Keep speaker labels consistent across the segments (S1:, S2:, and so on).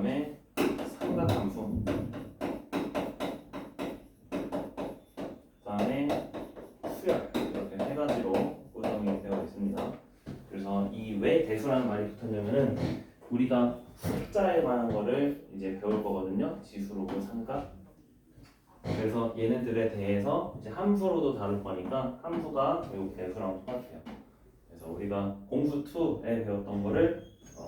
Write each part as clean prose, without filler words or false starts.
S1: 다음에 삼각함수, 그 다음에 수열, 이렇게 세 가지로 구성이 되어 있습니다. 그래서 이 왜 대수라는 말이 붙었냐면은 우리가 숫자에 관한 거를 이제 배울 거거든요. 지수, 로그, 삼각. 그래서 얘네들에 대해서 이제 함수로도 다룰 거니까 함수가 결국 대수랑 똑같아요. 그래서 우리가 공수 2에 배웠던 거를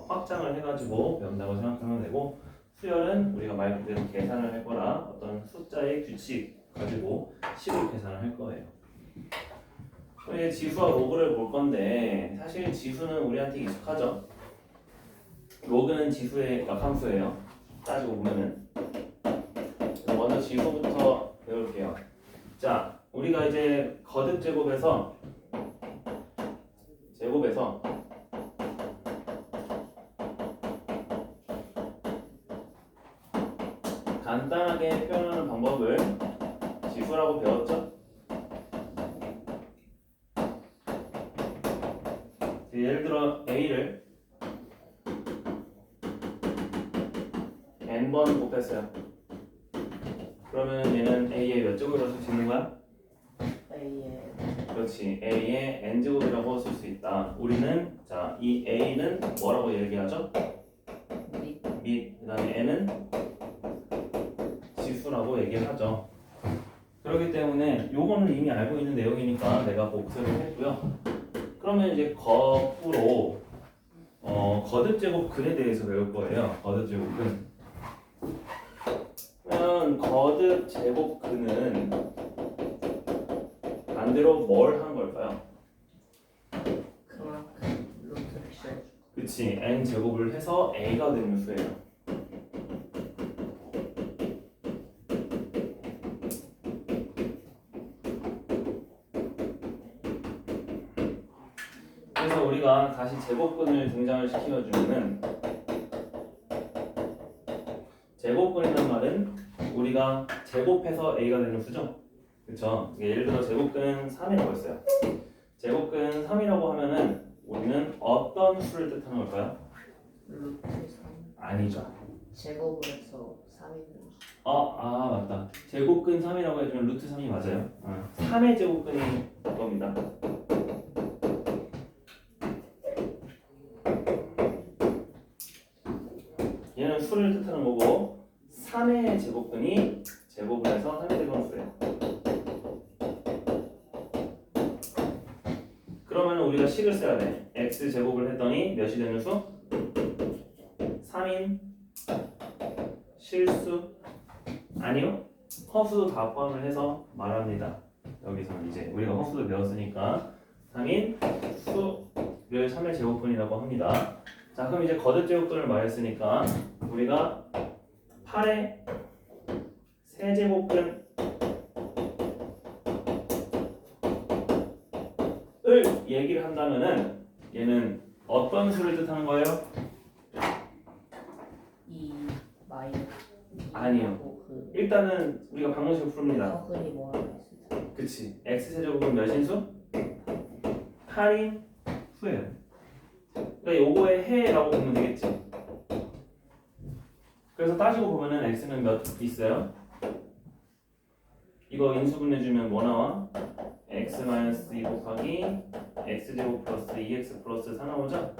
S1: 확장을 해가지고 배운다고 생각하면 되고, 수열은 우리가 말 그대로 계산을 할 거라 어떤 숫자의 규칙 가지고 식을 계산을 할 거예요. 이제 지수와 로그를 볼 건데, 사실 지수는 우리한테 익숙하죠. 로그는 지수의 역함수예요. 따지고 보면은. 먼저 지수부터 배울게요. 자, 우리가 이제 거듭 제곱에서 간단하게 표현하는 방법을 지수라고 배웠죠? 예를 들어 A를 n번 곱했어요. 그러면 얘는 A의 몇 제곱이라고 쓸 수 있는 거야?
S2: A의
S1: 그렇지. A의 n제곱이라고 쓸 수 있다. 우리는 자, 이 A는 뭐라고 얘기하죠? 및, 그 다음에 n은 지수라고 얘기를 하죠. 그렇기 때문에 요거는 이미 알고 있는 내용이니까 내가 복습을 했고요. 그러면 이제 거꾸로 거듭제곱근에 대해서 배울 거예요. 거듭제곱근. 그러면 거듭제곱근은 반대로 뭘 한 걸까요?
S2: 그만큼 루트를 씌워주고.
S1: 그치. n제곱을 해서 a가 되는 수예요. 그래서 우리가 다시 제곱근을 등장을 시켜주면은, 제곱근이라는 말은 우리가 제곱해서 a가 되는 수죠. 그쵸? 예를 들어 제곱근 3이라고 했어요. 제곱근 3이라고 하면은 우리는 어떤 수를 뜻하는 걸까요?
S2: 루트 3
S1: 아니죠.
S2: 제곱을 해서 3이 되는 수.
S1: 맞다. 제곱근 3이라고 해주면 루트 3이 맞아요. 3의 제곱근이 겁니다. 얘는 수를 뜻하는 거고, 3의 제곱근이 제곱을 해서 3이 되는 수예요. 그러면 우리가 식을 써야 돼. x 제곱을 했더니 몇이 되는 수? 3인 실수? 아니요. 허수도 다 포함을 해서 말합니다. 여기서는 이제 우리가 허수도 배웠으니까 3인 수를 3의 제곱근이라고 합니다. 자, 그럼 이제 거듭 제곱근을 말했으니까 우리가 8의 세제곱근을 얘기를 한다면은 얘는 어떤 수를 뜻하는 거예요?
S2: 2 마이너스
S1: 아니요.
S2: 그
S1: 일단은 우리가 방정식을 풉니다.
S2: 허근이 뭐라고 했었죠?
S1: 그치. x세제곱은 몇인 수? 8인 수예요. 그러니까 요거의 해라고 보면 되겠지. 그래서 따지고 보면은 x는 몇 있어요? 이거 인수분해주면 뭐 나와? x-2 곱하기 x제곱 플러스 2x 플러스 4 나오죠?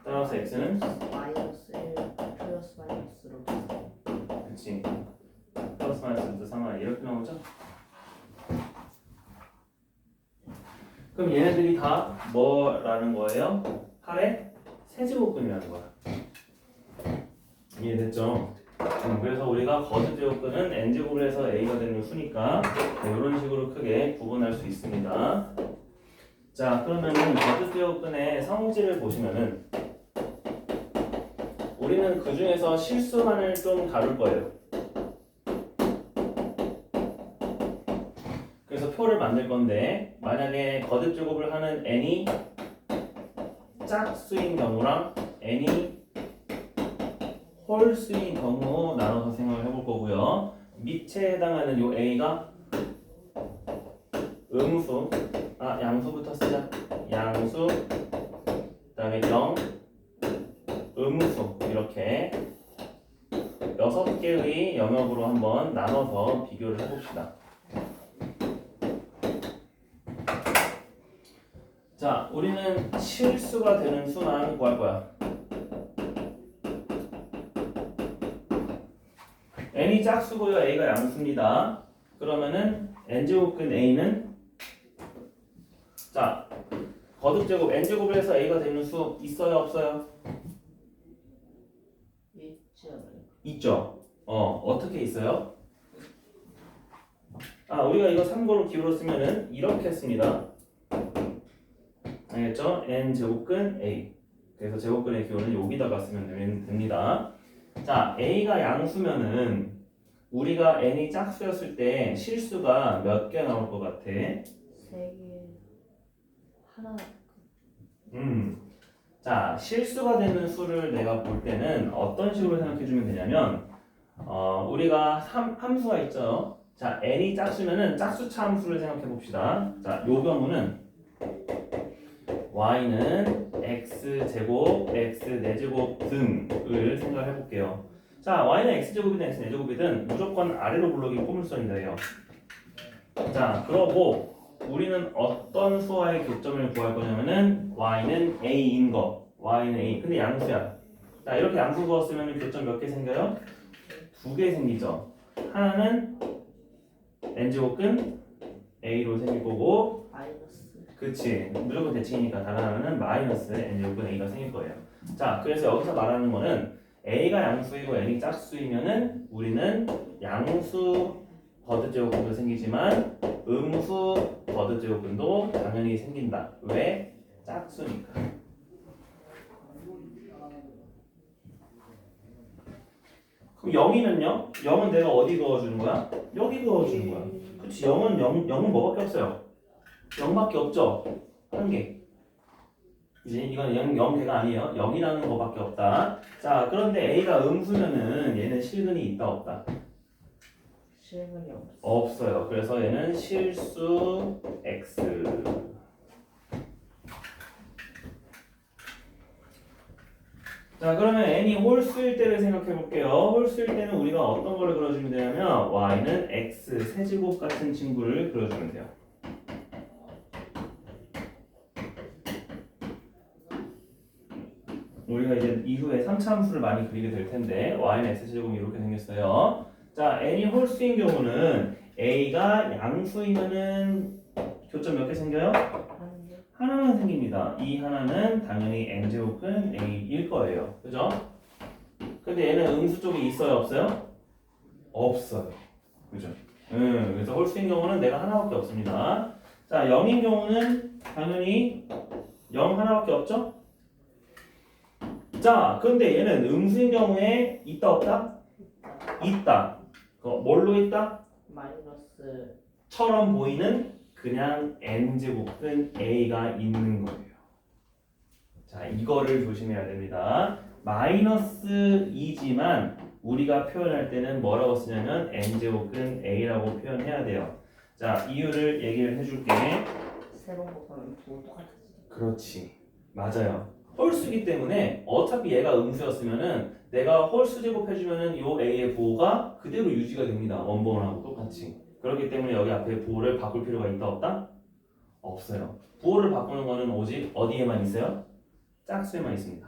S1: 따라서 x는
S2: 마이너스 1 플러스 마이너스로
S1: 그치. 플러스 마이너스 루트 3y 이렇게 나오죠? 그럼 얘네들이 다 뭐라는 거예요? 8의 세제곱근이라는 거야. 이해됐죠? 그래서 우리가 거듭제곱근은 n제곱을 해서 a가 되는 수니까 이런 식으로 크게 구분할 수 있습니다. 자, 그러면은 거듭제곱근의 성질을 보시면은 우리는 그 중에서 실수만을 좀 다룰 거예요. 그래서 표를 만들 건데, 만약에 거듭제곱을 하는 n이 짝수인 경우랑 n이 홀수인 경우 나눠서 생각을 해볼 거고요. 밑에 해당하는 요 a가 음수, 양수부터 쓰자. 양수, 그 다음에 0, 음수 영역으로 한번 나눠서 비교를 해봅시다. 자, 우리는 실수가 되는 수만 구할 거야. n이 짝수고요, a가 양수입니다. 그러면은 n제곱근 a는 자, 거듭제곱 n제곱을 해서 a가 되는 수 있어요, 없어요?
S2: 있죠.
S1: 있죠. 어떻게 있어요? 우리가 이거 3고로 기울였으면은 이렇게 했습니다. 알겠죠? n제곱근 a. 그래서 제곱근의 기호는 여기다가 쓰면 됩니다. 자, a가 양수면은 우리가 n이 짝수였을 때 실수가 몇 개 나올 것 같아?
S2: 3개. 하나.
S1: 자, 실수가 되는 수를 내가 볼 때는 어떤 식으로 생각해 주면 되냐면 우리가 함수가 있죠. 자, n이 짝수면은 짝수차 함수를 생각해 봅시다. 자, 요 경우는 y는 x제곱, x 4제곱 등을 생각해 볼게요. 자, y는 x제곱이든 x 4제곱이든 무조건 아래로 굴러기 포물선이래요. 자, 그러고 우리는 어떤 수와의 교점을 구할 거냐면은 y는 a인 거. y는 a. 근데 양수야. 자, 이렇게 양수 그었으면 교점 몇 개 생겨요? 2개 생기죠. 하나는 n제곱근 a로 생길 거고,
S2: 마이너스.
S1: 그치, 무조건 대칭이니까 다른 하나는 마이너스 n제곱근 a가 생길 거예요. 자, 그래서 여기서 말하는 거는 a가 양수이고 n이 짝수이면은 우리는 양수 거듭제곱근도 생기지만 음수 거듭제곱근도 당연히 생긴다. 왜? 짝수니까. 그럼 0이면요? 0은 내가 어디 그어주는 거야? 여기 그어주는 거야. 그치, 0은 뭐밖에 없어요? 0밖에 없죠? 한 개. 그치? 이건 0개가 아니에요. 0이라는 거밖에 없다. 자, 그런데 A가 음수면은 얘는 실근이 있다, 없다?
S2: 실근이 없어.
S1: 없어요. 그래서 얘는 실수 X. 자, 그러면 n이 홀수일 때를 생각해 볼게요. 홀수일 때는 우리가 어떤 걸 그려주면 되냐면 y는 x 세제곱 같은 친구를 그려주면 돼요. 우리가 이제 이후에 3차 함수를 많이 그리게 될 텐데 y는 x제곱이 이렇게 생겼어요. 자, n이 홀수인 경우는 a가 양수이면은 교점 몇 개 생겨요?
S2: 한 개.
S1: 하나만 생깁니다. 이 하나는 당연히 n제곱은 a일 거예요. 그죠? 근데 얘는 음수 쪽에 있어요, 없어요? 없어요. 그죠? 그래서 홀수인 경우는 내가 하나밖에 없습니다. 자, 0인 경우는 당연히 0 하나밖에 없죠? 자, 근데 얘는 음수인 경우에 있다, 없다? 있다. 뭘로 있다?
S2: 마이너스.
S1: 처럼 보이는 그냥 n제곱은 a가 있는 거예요. 자, 이거를 조심해야 됩니다. 마이너스 2지만 우리가 표현할 때는 뭐라고 쓰냐면 n제곱은 a라고 표현해야 돼요. 자, 이유를 얘기를 해줄게.
S2: 세번 곱하면 또 똑같아지.
S1: 그렇지, 맞아요. 홀수기 때문에 어차피 얘가 음수였으면은 내가 홀수 제곱해주면은 요 a의 부호가 그대로 유지가 됩니다. 원본하고 똑같이. 그렇기 때문에 여기 앞에 부호를 바꿀 필요가 있다, 없다? 없어요. 부호를 바꾸는 거는 오직 어디에만 있어요? 짝수에만 있습니다.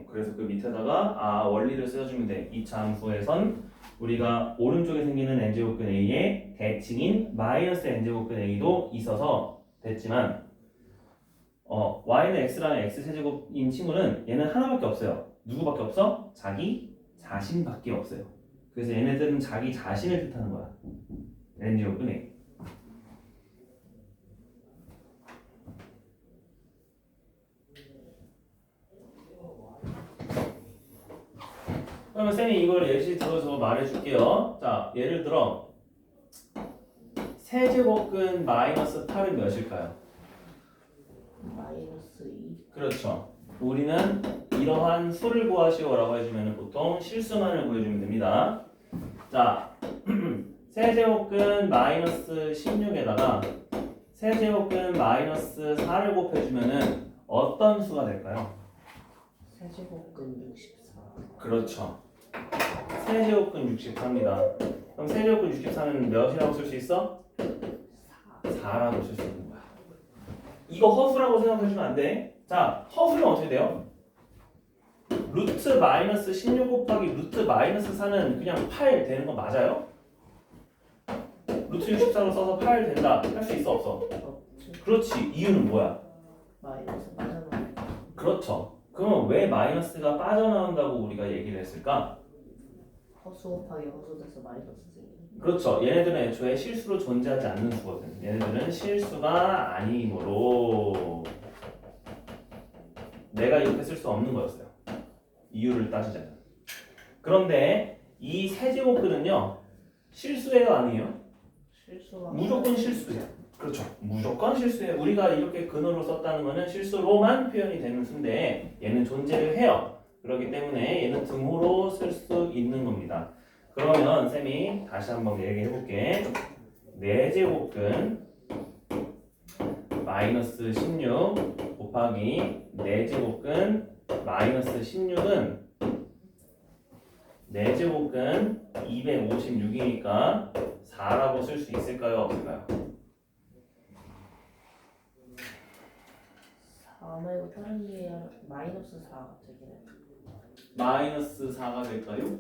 S1: 그래서 그 밑에다가 원리를 써주면 돼. 이 함수에선 우리가 오른쪽에 생기는 n제곱근 a의 대칭인 마이너스 n제곱근 a도 있어서 됐지만 y는 x라는 x세제곱인 친구는 얘는 하나밖에 없어요. 누구밖에 없어? 자기 자신밖에 없어요. 그래서 얘네들은 자기 자신을 뜻하는 거야. n제곱근 a. 그러면 쌤이 이걸 예시 들어서 말해줄게요. 자, 예를 들어 세제곱근 마이너스 8은 몇일까요?
S2: 마이너스 2.
S1: 그렇죠. 우리는 이러한 수를 구하시오라고 해주면 보통 실수만을 구해주면 됩니다. 자, 세제곱근 마이너스 16에다가 세제곱근 마이너스 4를 곱해주면 어떤 수가 될까요?
S2: 세제곱근 64.
S1: 그렇죠. 세제곱근 64입니다. 그럼 세제곱근 64는 몇이라고 쓸 수 있어? 4라고 쓸 수 있는 거야. 이거 허수라고 생각하시면 안 돼. 자, 허수는 어떻게 돼요? 루트 마이너스 16 곱하기 루트 마이너스 4는 그냥 8 되는 거 맞아요? 루트 64로 써서 8 된다. 할 수 있어 없어?
S2: 없지.
S1: 그렇지. 이유는 뭐야?
S2: 마이너스 빠져나오는
S1: 그렇죠. 그러면 왜 마이너스가 빠져나온다고 우리가 얘기를 했을까?
S2: 허수 곱하기 허수 돼서 마이너스 생기는.
S1: 그렇죠. 얘네들은 애초에 실수로 존재하지 않는 수거든. 얘네들은 실수가 아니므로 내가 이렇게 쓸 수 없는 거였어요. 이유를 따지자면. 그런데 이 세제곱근은요 실수예요 아니에요?
S2: 실수가
S1: 무조건 실수예요. 그렇죠. 무조건 실수예요. 우리가 이렇게 근으로 썼다는 거는 실수로만 표현이 되는 수인데 얘는 존재를 해요. 그렇기 때문에 얘는 등호로 쓸 수 있는 겁니다. 그러면 쌤이 다시 한번 얘기해 볼게. 4제곱근 마이너스 16 곱하기 4제곱근 마이너스 16은 4제곱근 256이니까 4라고 쓸 수 있을까요? 없을까요?
S2: 4 말고 다른 게 마이너스 4가 되긴 해.
S1: 마이너스 4가 될까요?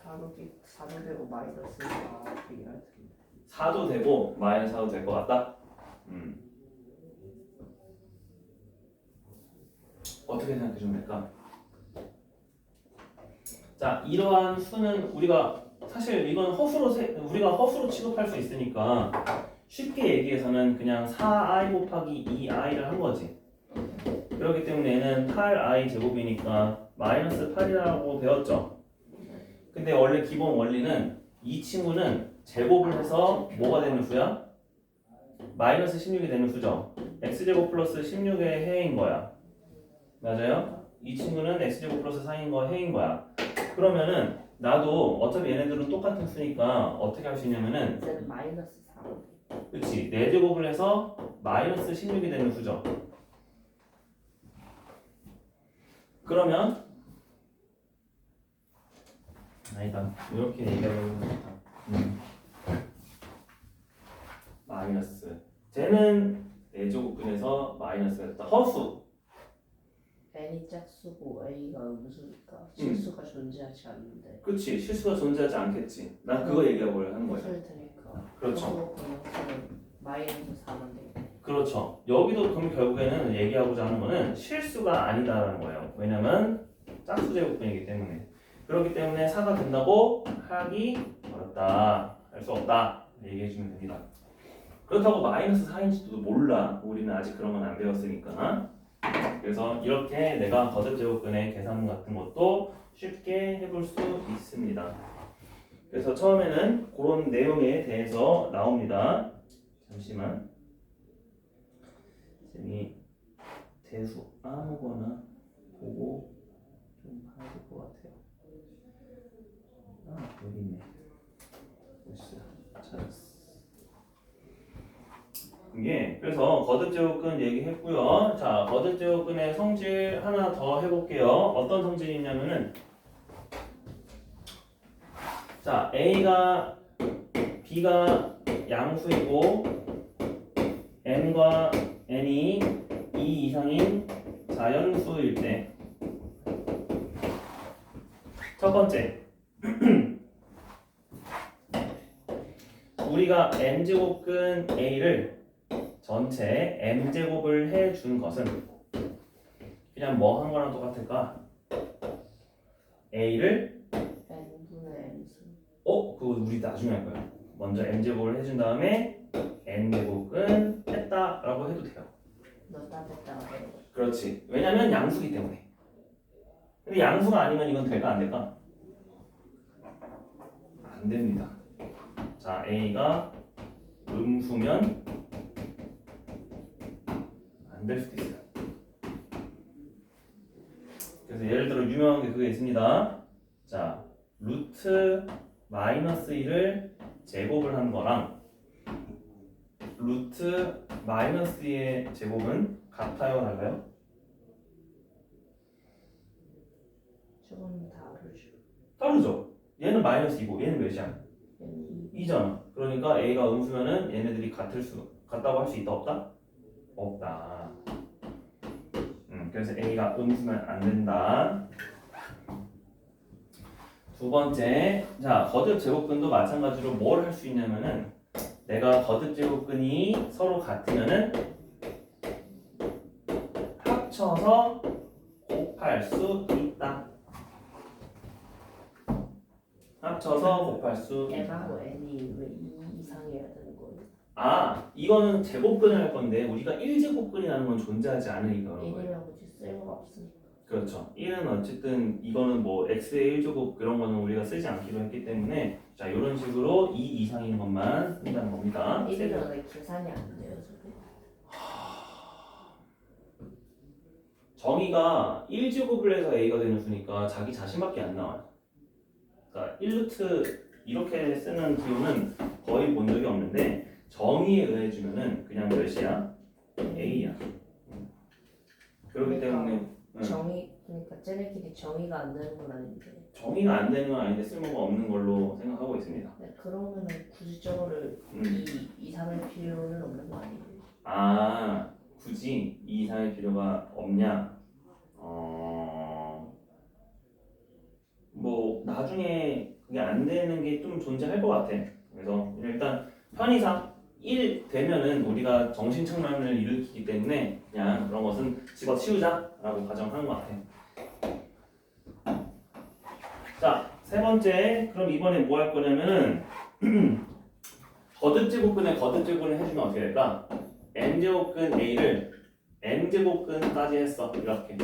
S2: 4도 되고 마이너스 4 되긴 할 텐데.
S1: 4도 되고 마이너스 4도 될 것 같다? 어떻게 생각해 주면 될까? 자, 이러한 수는 우리가 사실 이건 우리가 허수로 취급할 수 있으니까 쉽게 얘기해서는 그냥 4i 곱하기 2i를 한 거지. 그렇기 때문에 얘는 8i 제곱이니까 마이너스 8이라고 배웠죠. 근데 원래 기본 원리는 이 친구는 제곱을 해서 뭐가 되는 수야? 마이너스 16이 되는 수죠. x제곱 플러스 16의 해인 거야. 맞아요? 이 친구는 x제곱 플러스 4인 거 해인 거야. 그러면은 나도 어차피 얘네들은 똑같은 수니까 어떻게 할 수 있냐면은
S2: 이제는 마이너스 4.
S1: 그치 4제곱을 해서 마이너스 16이 되는 수죠. 그러면 아니다 이렇게 얘기하면 마이너스 쟤는 4제곱근에서 마이너스가 됐다. 허수
S2: n이 짝수고 a가 음수니까 실수가 존재하지 않는데.
S1: 그치 실수가 존재하지 않겠지. 난 그거 얘기하려고 하는 거야.
S2: 허수일 테니까.
S1: 그렇죠.
S2: 허수 그냥 마이너스 4만 되겠네.
S1: 그렇죠. 여기도 그럼 결국에는 얘기하고자 하는 거는 실수가 아니다라는 거예요. 왜냐면 짝수 제곱근이기 때문에. 그렇기 때문에 4가 된다고 하기 어렵다. 할 수 없다. 얘기해 주면 됩니다. 그렇다고 마이너스 4인지도 몰라. 우리는 아직 그런 건 안 배웠으니까. 그래서 이렇게 내가 거듭 제곱근의 계산 같은 것도 쉽게 해볼 수 있습니다. 그래서 처음에는 그런 내용에 대해서 나옵니다. 잠시만. 쌤이 대수 아무거나 보고 좀 봐야 될 것 같아요. 아 여기 있네. 됐어. 찾았어. 이게 그래서 거듭제곱근 얘기했고요. 자 거듭제곱근의 성질 하나 더 해볼게요. 어떤 성질이 있냐면은 자 A가 B가 양수이고 n과 n이 2 이상인 자연수일 때 첫 번째 우리가 m제곱근 A를 전체 m제곱을 해준 것은 그냥 뭐 한 거랑 똑같을까? A를
S2: n분의 n승.
S1: 그거 우리 나중에 할 거야. 먼저 m제곱을 해준 다음에 n제곱은 했다라고 해도 돼요.
S2: 넣었다 뺐다 하는 거.
S1: 그렇지. 왜냐면 양수기 때문에. 근데 양수가 아니면 이건 될까 안 될까? 안 됩니다. 자, A가 음수면 안 될 수도 있어요. 그래서 예를 들어 유명한 게 그게 있습니다. 자, 루트 마이너스 1을 제곱을 한 거랑 루트 마이너스 2의 제곱은 같아요, 달라요?
S2: 저건 다르죠.
S1: 다르죠? 얘는 -2고 얘는 몇이야?
S2: 얘는
S1: 2잖아. 그러니까 A가 음수면은 얘네들이 같다고 할 수 있다 없다? 없다. 그래서 A가 음수면 안 된다. 두 번째, 자 거듭 제곱근도 마찬가지로 뭘 할 수 있냐면은 내가 거듭 제곱근이 서로 같으면은 합쳐서 곱할 수 있다. 합쳐서 곱할 수 있다.
S2: M하고 N이 왜 2 이상이어야 되는 거예요?
S1: 아, 이거는 제곱근을 할 건데 우리가 1제곱근이라는 건 존재하지 않으니까 그런 거예요.
S2: 1이라고 쓸모가 없으니까.
S1: 그렇죠. 1은 어쨌든 이거는 뭐 x의 1제곱 그런 거는 우리가 쓰지 않기로 했기 때문에 자 이런 식으로 2 이상인 것만 쓴다는 겁니다.
S2: 1이면 왜 계산이 안 돼요, 저게?
S1: 정의가 1제곱을 해서 a가 되는 수니까 자기 자신밖에 안 나와요. 그러니까 1루트 이렇게 쓰는 기호는 거의 본 적이 없는데 정의에 의해 주면은 그냥 몇이야? a야. 그렇기 때문에
S2: 정의, 그러니까 쟤네끼리 정의가 안 되는 건 아닌데.
S1: 정의가 안 되는 건 아닌데 쓸모가 없는 걸로 생각하고 있습니다.
S2: 네, 그러면은 굳이 저거를 2 이상할 필요는 없는 거 아니에요?
S1: 아, 굳이 2 이상의 필요가 없냐? 뭐 나중에 그게 안 되는 게 좀 존재할 것 같아. 그래서 일단 편의상 1 되면은 우리가 정신 착란을 일으키기 때문에 그냥 그런 것은 집어치우자라고 가정하는 것 같아. 자, 세 번째. 그럼 이번에 뭐 할 거냐면은 거듭제곱근에 거듭제곱을 해주면 어떻게 될까? n제곱근 a를 n제곱근까지 했어. 이렇게.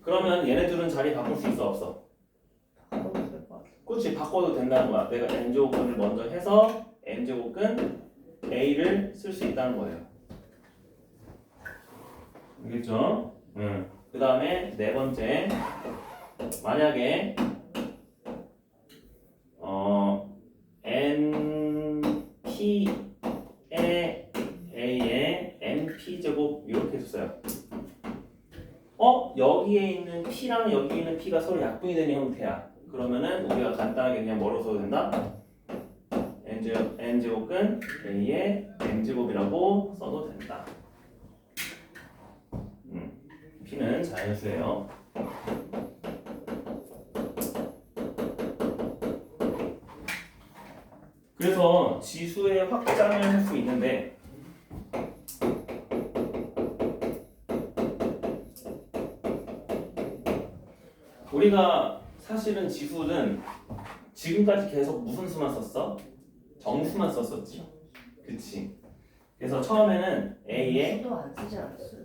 S1: 그러면 얘네들은 자리 바꿀 수 있어 없어?
S2: 바꿔도 될 것 같아.
S1: 그렇지, 바꿔도 된다는 거야. 내가 n제곱근을 먼저 해서 n제곱근 a를 쓸 수 있다는 거예요. 알겠죠? 그 다음에 네 번째. 만약에 np의 a의 np제곱 이렇게 했어요. 여기에 있는 p랑 여기에 있는 p가 서로 약분이 되는 형태야. 그러면은 우리가 간단하게 그냥 뭐로 써도 된다? n제곱근 a의 n제곱이라고 써도 된다. p는 자연수예요. 그래서 지수의 확장을 할 수 있는데 우리가 사실은 지수는 지금까지 계속 무슨 수만 썼어? 정수만 썼었지. 그치? 그래서 처음에는 A의
S2: 수도 안 쓰지 않았어요?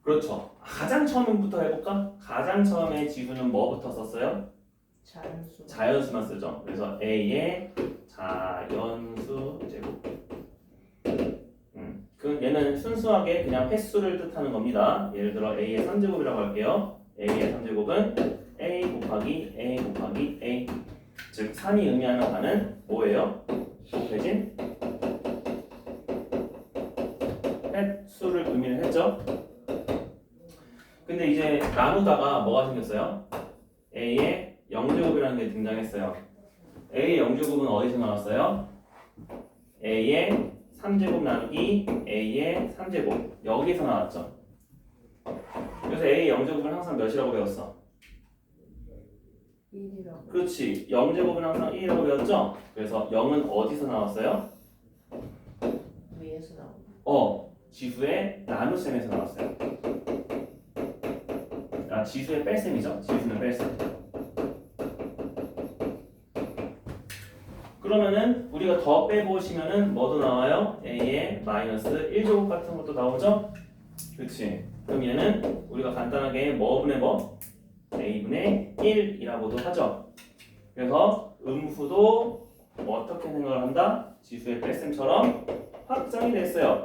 S1: 그렇죠. 가장 처음부터 해볼까? 가장 처음에 지수는 뭐부터 썼어요?
S2: 자연수.
S1: 자연수만 쓰죠. 그래서 A의 자연수 제곱. 그 얘는 순수하게 그냥 횟수를 뜻하는 겁니다. 예를 들어 A의 3제곱이라고 할게요. A의 3제곱은 A 곱하기 A 곱하기 A. 즉 3이 의미하는 바는 뭐예요? 곱해진 횟수를 의미를 했죠. 근데 이제 나누다가 뭐가 생겼어요? A의 0제곱이라는 게 등장했어요. A의 0제곱은 어디서 나왔어요? A의 3제곱 나누기 A의 3제곱 여기서 나왔죠. 그래서 A의 0제곱은 항상 몇이라고 배웠어?
S2: 1이라고.
S1: 그렇지. 0제곱은 항상 1이라고 배웠죠? 그래서 0은 어디서 나왔어요?
S2: 위에서 나오고.
S1: 지수의 나눗셈에서 나왔어요. 지수의 뺄셈이죠. 지수는 뺄셈. 그러면은 우리가 더 빼보시면은 뭐도 나와요? A의 마이너스 1제곱 같은 것도 나오죠? 그렇지. 그럼 얘는 우리가 간단하게 뭐분의 뭐? A분의 1이라고도 하죠. 그래서 음수도 어떻게 생각을 한다? 지수의 뺄셈처럼 확장이 됐어요.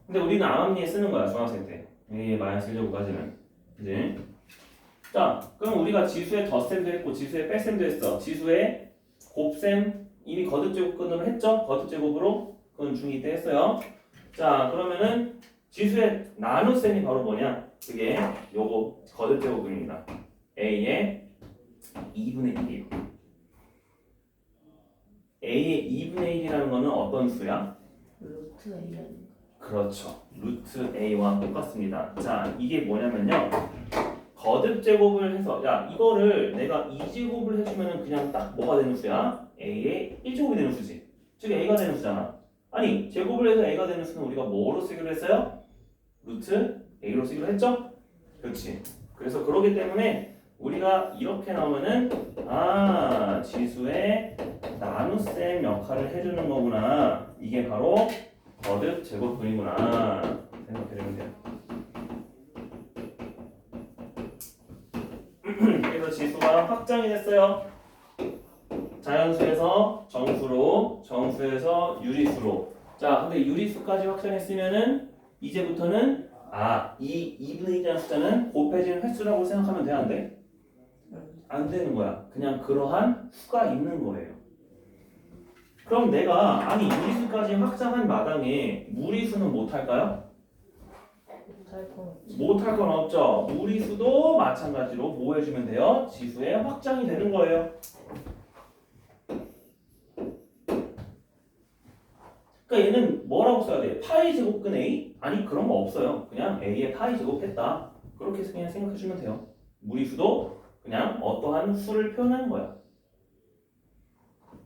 S1: 근데 우리는 암암리에 쓰는 거야, 중학생 때. A의 마이너스 1제곱까지는. 이제. 자, 그럼 우리가 지수의 덧셈도 했고, 지수의 뺄셈도 했어. 지수의 곱셈 이미 거듭제곱근으로 했죠? 거듭제곱으로. 그건 중2 때 했어요. 자, 그러면은 지수의 나눗셈이 바로 뭐냐? 그게 요거 거듭 제곱입니다. a의 2분의 1이에요. a의 2분의 1이라는 거는 어떤 수야?
S2: 루트 A 아닌가?
S1: 그렇죠. 루트 a와 똑같습니다. 자, 이게 뭐냐면요. 거듭 제곱을 해서 야 이거를 내가 2제곱을 해주면 그냥 딱 뭐가 되는 수야? a의 1제곱이 되는 수지. 즉 a가 되는 수잖아. 아니 제곱을 해서 a가 되는 수는 우리가 뭐로 쓰기로 했어요? 루트 a로 쓰기로 했죠? 그렇지. 그래서 그러기 때문에 우리가 이렇게 나오면은 아 지수의 나눗셈 역할을 해주는 거구나. 이게 바로 거듭 제곱분이구나 생각해주면 돼요. 그래서 지수가 확장이 됐어요. 자연수에서 정수로, 정수에서 유리수로. 자, 근데 유리수까지 확장했으면은 이제부터는 이 2분의 1이라는 숫자는 곱해지는 횟수라고 생각하면 돼, 안 돼? 안 되는 거야. 그냥 그러한 수가 있는 거예요. 그럼 내가 유리수까지 확장한 마당에 무리수는 못할까요?
S2: 못할 건 없지.
S1: 못할 건 없죠. 무리수도 마찬가지로 뭐 해주면 돼요? 지수의 확장이 되는 거예요. 그러니까 얘는 뭐라고 써야 돼? 파이 제곱근 A? 아니 그런 거 없어요. 그냥 A의 파이 제곱했다. 그렇게 그냥 생각해주면 돼요. 무리수도 그냥 어떠한 수를 표현하는 거야.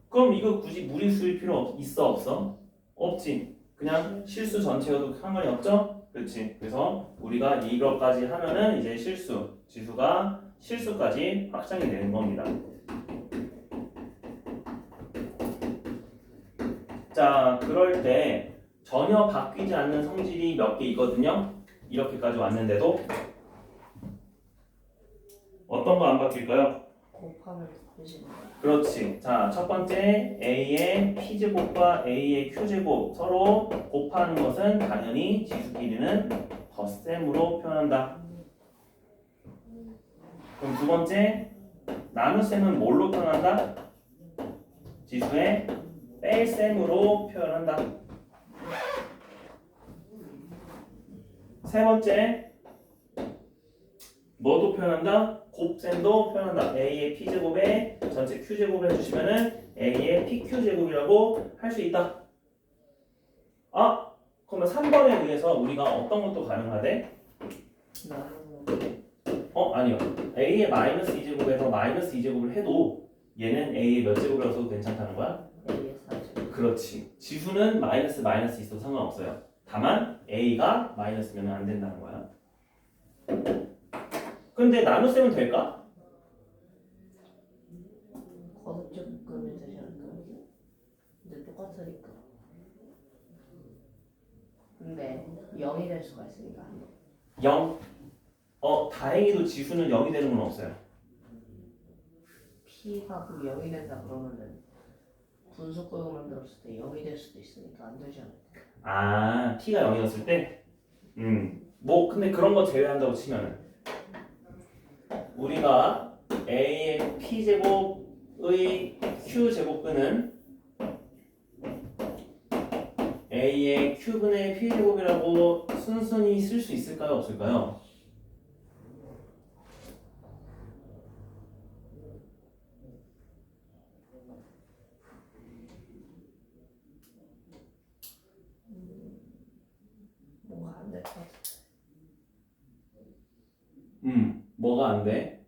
S1: 그럼 이거 굳이 무리수일 필요 있어 없어? 없지. 그냥 실수 전체여도 상관이 없죠? 그렇지. 그래서 우리가 이것까지 하면은 이제 지수가 실수까지 확장이 되는 겁니다. 자, 그럴 때 전혀 바뀌지 않는 성질이 몇 개 있거든요. 이렇게까지 왔는데도 어떤 거 안 바뀔까요?
S2: 곱하면 되지는 거야.
S1: 그렇지. 자, 첫 번째 a의 p제곱과 a의 q제곱 서로 곱하는 것은 당연히 지수끼리는 덧셈으로 표현한다. 그럼 두 번째 나눗셈은 뭘로 표현한다? 지수의 뺄셈으로 표현한다. 세 번째 뭐도 표현한다? 곱셈도 표현한다. a의 p제곱에 전체 q제곱을 해주시면은 a의 pq제곱이라고 할 수 있다. 그러면 3번에 의해서 우리가 어떤 것도 가능하대?
S2: 나는
S1: 아니요. a의 마이너스 2제곱에서 마이너스 2제곱을 해도 얘는 a의 몇 제곱이라고 써도 괜찮다는 거야?
S2: A의 4제곱.
S1: 그렇지. 지수는 마이너스 있어도 상관없어요. 다만 a가 마이너스면 안 된다는 거야. 근데 나눗셈은 될까?
S2: 거듭제곱근이 되지 않을까? 근데 똑같으니까. 근데 0이 될 수가 있으니까 안 돼.
S1: 0. 다행히도 지수는 0이 되는 건 없어요.
S2: P가 그 0이 된다 그러면은 분수구역 만들었을 때 0이 될 수도 있으니까 안 되지 않을까?
S1: T가 0이었을 때? 근데 그런 거 제외한다고 치면은 우리가 A의 P제곱의 Q제곱근은 A의 Q분의 P제곱이라고 순순히 쓸 수 있을까요? 없을까요?
S2: 뭔가 안 될 것 같아.
S1: 뭐가 안 돼?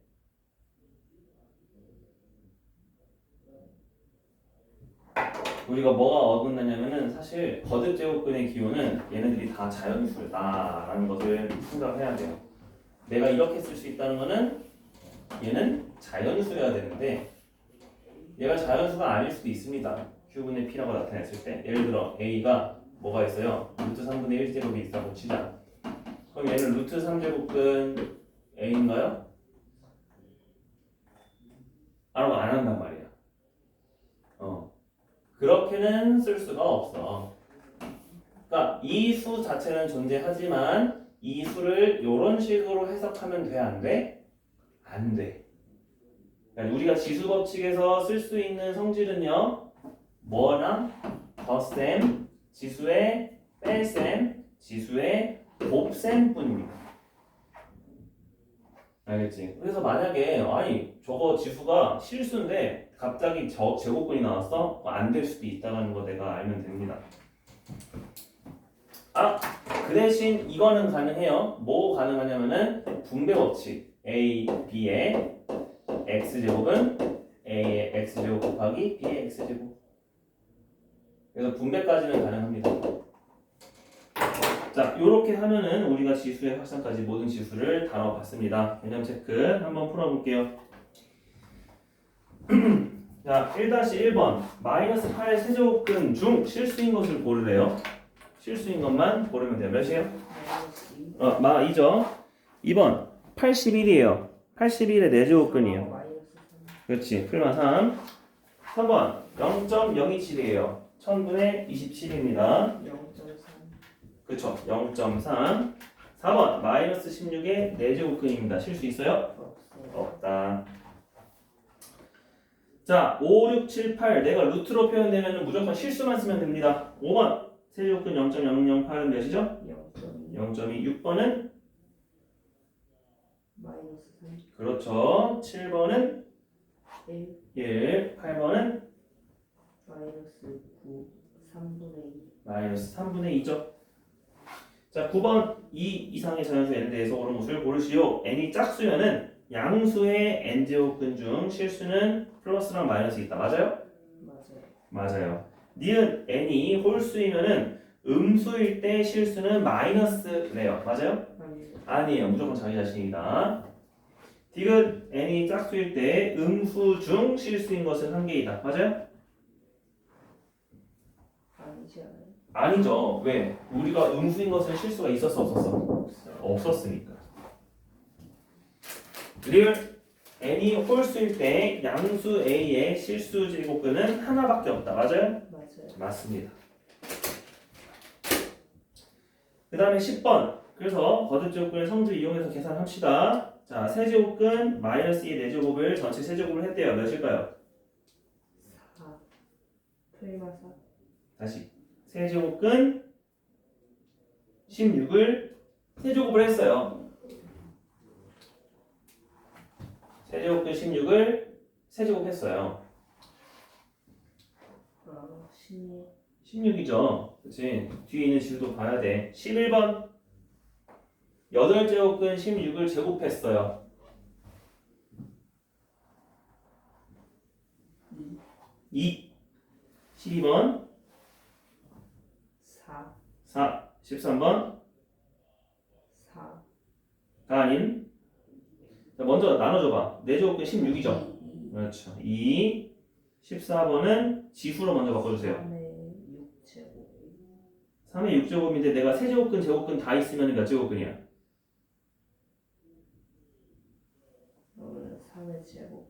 S1: 우리가 뭐가 어긋나냐면은 사실 거듭 제곱근의 기호는 얘네들이 다 자연수다라는 것을 생각해야 돼요. 내가 이렇게 쓸 수 있다는 거는 얘는 자연수여야 되는데 얘가 자연수가 아닐 수도 있습니다. Q분의 P라고 나타냈을 때 예를 들어 A가 뭐가 있어요? 루트 3분의 1제곱이 있다고 치자. 그럼 얘는 루트 3제곱근 A인가요? 라고 안 한단 말이야. 그렇게는 쓸 수가 없어. 그러니까 이 수 자체는 존재하지만 이 수를 이런 식으로 해석하면 돼, 안 돼? 안 돼. 그러니까 우리가 지수 법칙에서 쓸 수 있는 성질은요. 뭐랑 덧셈, 지수의 뺄셈, 지수의 곱셈뿐입니다. 알겠지? 그래서 만약에 아니 저거 지수가 실수인데 갑자기 저 제곱근이 나왔어? 안 될 수도 있다는 거 내가 알면 됩니다. 아, 그 대신 이거는 가능해요. 뭐 가능하냐면은 분배 법칙. A, B의 x제곱은 A의 x제곱 곱하기 B의 x제곱. 그래서 분배까지는 가능합니다. 자, 이렇게 하면은 우리가 지수의 확산까지 모든 지수를 다뤄봤습니다. 개념 체크 한번 풀어볼게요. 자, 1-1번 마이너스 8 세제곱근 중 실수인 것을 고르래요. 실수인 것만 고르면 돼요. 몇이에요?
S2: 마이너스 2.
S1: 2죠. 2번 81이에요. 81의 4제곱근이에요.
S2: 마이너스 3.
S1: 그렇지. 풀마 3. 3번 0.027이에요. 1000분의 27입니다.
S2: 0.3.
S1: 그쵸. 0.3. 4번 마이너스 16의 4제곱근입니다. 실수 있어요?
S2: 없어요.
S1: 없다. 자, 5, 6, 7, 8 내가 루트로 표현되면 무조건 실수만 쓰면 됩니다. 5번 세제곱근 0.008은 몇이죠?
S2: 0.2.
S1: 0.2. 6번은
S2: 마이너스 3.
S1: 그렇죠. 7번은
S2: 1.
S1: 1. 8번은
S2: 마이너스 9. 3분의 2.
S1: 마이너스 3분의 2죠. 자, 9번 2 이상의 자연수 n에 대해서 옳은 것을 고르시오. n이 짝수면은 양수의 n제곱근 중 실수는 플러스랑 마이너스 있다. 맞아요?
S2: 맞아요.
S1: 맞아요. 니은 n이 홀수이면은 음수일 때 실수는 마이너스래요. 맞아요?
S2: 아니요.
S1: 아니에요. 무조건 자기 자신이다. 디귿 n이 짝수일 때 음수 중 실수인 것은 한 개이다. 맞아요?
S2: 아니지 않아요?
S1: 아니죠. 왜? 우리가 음수인 것은 실수가 있었어 없었어?
S2: 없어요.
S1: 없었으니까. 리을 n이 홀수일 때 양수 a의 실수 제곱근은 하나밖에 없다. 맞아요?
S2: 맞아요.
S1: 맞습니다. 그 다음에 10번. 그래서 거듭제곱근의 성질 이용해서 계산합시다. 자, 세제곱근 마이너스 2의 4제곱을 전체 세제곱을 했대요. 몇일까요?
S2: 4. 풀마 4.
S1: 다시. 세제곱근 16을 세제곱을 했어요. 세제곱근 16을 세제곱했어요.
S2: 아, 16.
S1: 16이죠. 그치? 뒤에 있는 지수도 봐야 돼. 11번 8제곱근 16을 제곱했어요. 2. 12번
S2: 4.
S1: 4. 13번
S2: 4.
S1: 가 아닌. 자, 먼저 나눠줘봐. 4제곱근 16이죠.
S2: 2.
S1: 그렇죠. 2. 14번은 지수로 먼저 바꿔주세요.
S2: 3의 6제곱.
S1: 3의 6제곱인데 내가 세제곱근, 제곱근 다 있으면 몇 제곱근이야?
S2: 그러면 3의 제곱.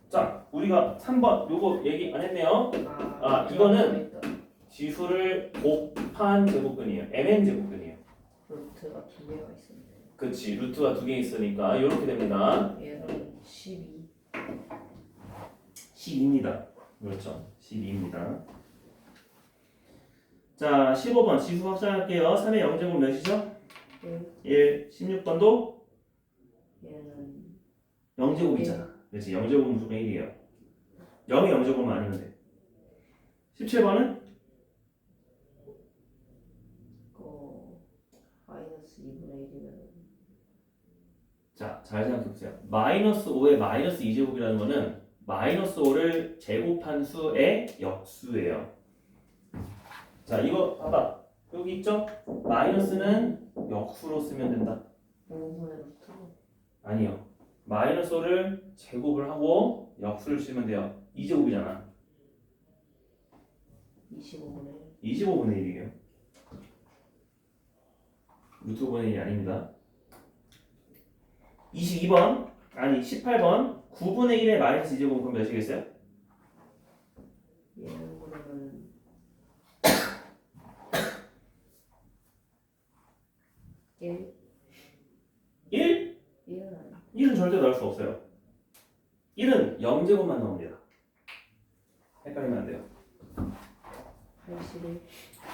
S1: 자, 우리가 3번 요거 얘기 안 했네요. 이거는 지수를 곱한 제곱근이에요. mn 제곱근이에요.
S2: 루트가 2개가 있었네.
S1: 그치. 루트가 2개 있으니까 이렇게 됩니다.
S2: 얘는 12.
S1: 12입니다. 그렇죠. 12입니다. 자, 15번 지수 확장할게요. 3의 0제곱 몇이죠? 1. 16번도
S2: 얘는
S1: 0제곱이잖아. 그렇지. 0제곱은 무조건 1이에요. 0이 0제곱만 아니면 돼. 17번은
S2: 마이너스 2분의 1이면
S1: 자, 잘 생각해보세요. 마이너스 5의 마이너스 2제곱이라는 거는 마이너스 5를 제곱한 수의 역수예요. 자, 이거 봐봐. 여기 있죠? 마이너스는 역수로 쓰면 된다.
S2: 5분의 루트.
S1: 아니요. 마이너스 5를 제곱을 하고 역수를 쓰면 돼요. 2제곱이잖아.
S2: 25분의
S1: 25분의 1이에요. 루트 5분의 1이 아닙니다. 22번, 아니 18번 9분의 1의 마이너스 2제곱은 그럼 몇이겠어요?
S2: 1. 얘는 그러면 1.
S1: 1?
S2: 1은 아니야.
S1: 1은 절대 넣을 수 없어요. 1은 0제곱만 나옵니다. 헷갈리면 안 돼요.
S2: 81.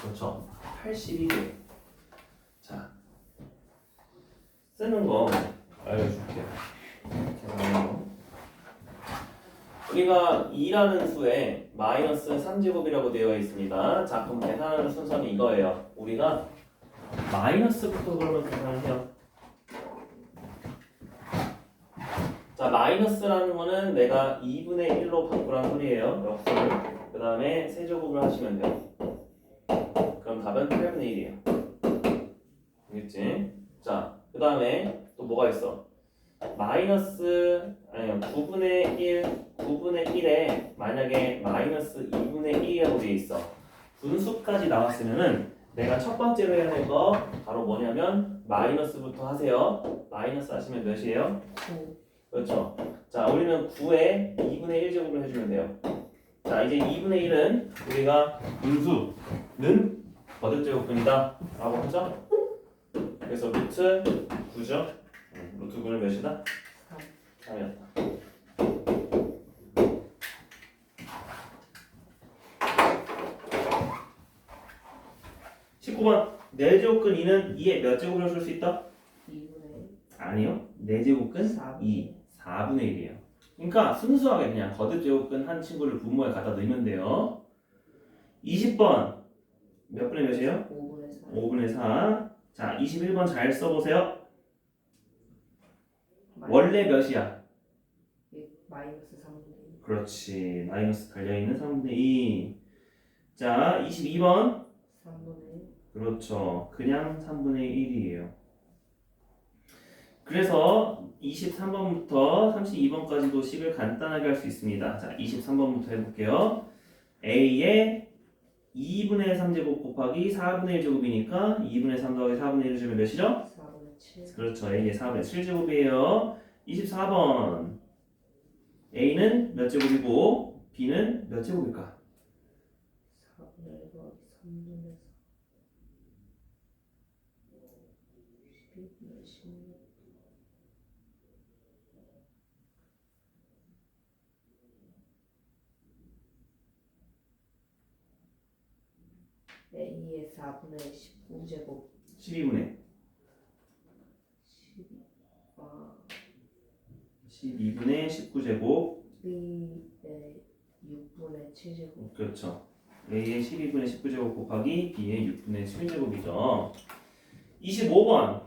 S1: 그렇죠. 81이에요. 자, 쓰는 거 알려줄게요. 계산해요. 우리가 2라는 수에 마이너스 3제곱이라고 되어 있습니다. 자, 그럼 계산하는 순서는 이거예요. 우리가 마이너스부터 그러면 계산을 해요. 자, 마이너스라는 거는 내가 2분의 1로 바꾸라는 소리예요. 역수를. 그 다음에 세제곱을 하시면 돼요. 그럼 답은 8분의 1이에요. 알겠지? 자, 그 다음에 또 뭐가 있어? 마이너스, 아니요, 9분의 1에 만약에 마이너스 2분의 1이라고 되어 있어. 분수까지 나왔으면은 내가 첫 번째로 해야 될 거 바로 뭐냐면 마이너스부터 하세요. 마이너스 하시면 몇이에요?
S2: 9.
S1: 그렇죠. 자, 우리는 9에 2분의 1제곱을 해주면 돼요. 자, 이제 2분의 1은 우리가 분수는 거듭제곱근이다 라고 하죠. 그래서 루트 9죠. 루트 9는 몇이다? 3이었다. 19번 4제곱근 2는 2의 몇 제곱을 쓸 수 있다?
S2: 2분의
S1: 아니요. 4제곱근 2 4분의 1이에요. 그러니까 순수하게 그냥 거듭제곱근 한 친구를 분모에 갖다 넣으면 돼요. 20번 몇 분의 몇이에요?
S2: 5분의 4.
S1: 5분의 4. 자, 21번 잘 써보세요. 원래 몇이야?
S2: 마이너스 3분의 1.
S1: 그렇지. 마이너스 달려있는 3분의 2. 자, 22번
S2: 3분의 1.
S1: 그렇죠. 그냥 3분의 1이에요. 그래서 23번부터 32번까지도 식을 간단하게 할 수 있습니다. 자, 23번부터 해볼게요. A의 2분의 3제곱 곱하기 4분의 1제곱이니까 2분의 3 더하기 4분의 1 주면 몇이죠?
S2: 4분의 7.
S1: 그렇죠. A의 4분의 7제곱이에요. 24번 A는 몇 제곱이고 B는 몇 제곱일까?
S2: 4분의 1 더하기 3분의 4. 12분의 16. A의 4분의 19제곱
S1: 12분의 12분의 19제곱
S2: B의 6분의 7제곱.
S1: 그렇죠. A의 12분의 19제곱 곱하기 B의 6분의 7제곱이죠. 25번